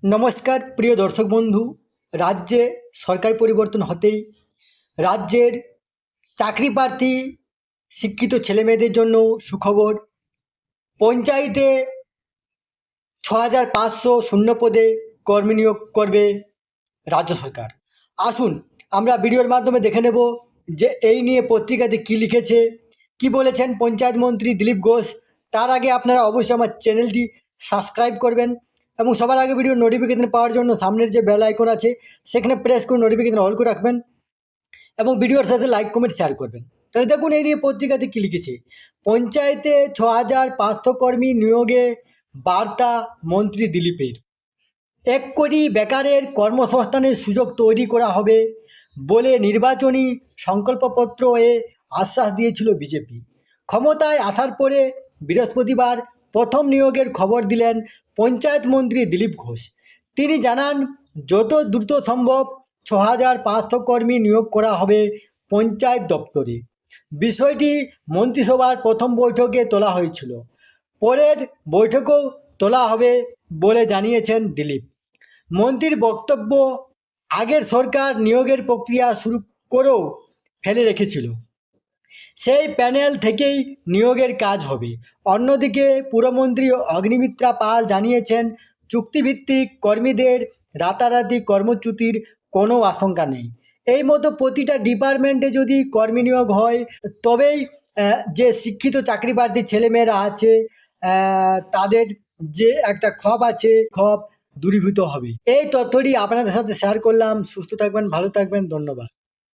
নমস্কার প্রিয় দর্শক বন্ধু। রাজ্যে সরকার পরিবর্তন হতেই রাজ্যের চাকরি প্রার্থী শিক্ষিত ছেলেমেয়েদের জন্য সুখবর। পঞ্চায়েতে 6500 শূন্য পদে কর্মী নিয়োগ করবে রাজ্য সরকার। আসুন আমরা ভিডিওর মাধ্যমে দেখে নেব যে এই নিয়ে পত্রিকাতে কী লিখেছে, কি বলেছেন পঞ্চায়েত মন্ত্রী দিলীপ ঘোষ। তার আগে আপনারা অবশ্যই আমার চ্যানেলটি সাবস্ক্রাইব করবেন এবং সবার আগে ভিডিও নোটিফিকেশন পাওয়ার জন্য সামনের যে বেল আইকন আছে সেখানে প্রেস করে নোটিফিকেশন অল করে রাখবেন এবং ভিডিওর সাথে লাইক কমেন্ট শেয়ার করবেন। তাহলে দেখুন এই নিয়ে পত্রিকাতে কী লিখেছে। পঞ্চায়েতে 6500 কর্মী নিয়োগে বার্তা মন্ত্রী দিলীপের। 1 কোটি বেকারের কর্মসংস্থানের সুযোগ তৈরি করা হবে বলে নির্বাচনী সংকল্পপত্র এ আশ্বাস দিয়েছিল বিজেপি। ক্ষমতায় আসার পরে বৃহস্পতিবার প্রথম নিয়োগের খবর দিলেন পঞ্চায়েত মন্ত্রী দিলীপ ঘোষ। তিনি জানান, যত দ্রুত সম্ভব 6500 কর্মী নিয়োগ করা হবে পঞ্চায়েত দপ্তরে। বিষয়টি মন্ত্রিসভার প্রথম বৈঠকে তোলা হয়েছিল, পরের বৈঠকেও তোলা হবে বলে জানিয়েছেন দিলীপ। মন্ত্রীর বক্তব্য, আগের সরকার নিয়োগের প্রক্রিয়া শুরু করেও ফেলে রেখেছিল, সেই প্যানেল থেকেই নিয়োগের কাজ হবে। অন্যদিকে পুরমন্ত্রী অগ্নিমিত্রা পাল জানিয়েছেন, চুক্তিভিত্তিক কর্মীদের রাতারাতি কর্মচ্যুতির কোনো আশঙ্কা নেই। এই মতো প্রতিটা ডিপার্টমেন্টে যদি কর্মী নিয়োগ হয় তবেই যে শিক্ষিত চাকরি প্রার্থী ছেলেমেয়েরা আছে তাদের যে একটা ক্ষোভ আছে ক্ষোভ দূরীভূত হবে। এই তথ্যটি আপনাদের সাথে শেয়ার করলাম। সুস্থ থাকবেন, ভালো থাকবেন, ধন্যবাদ।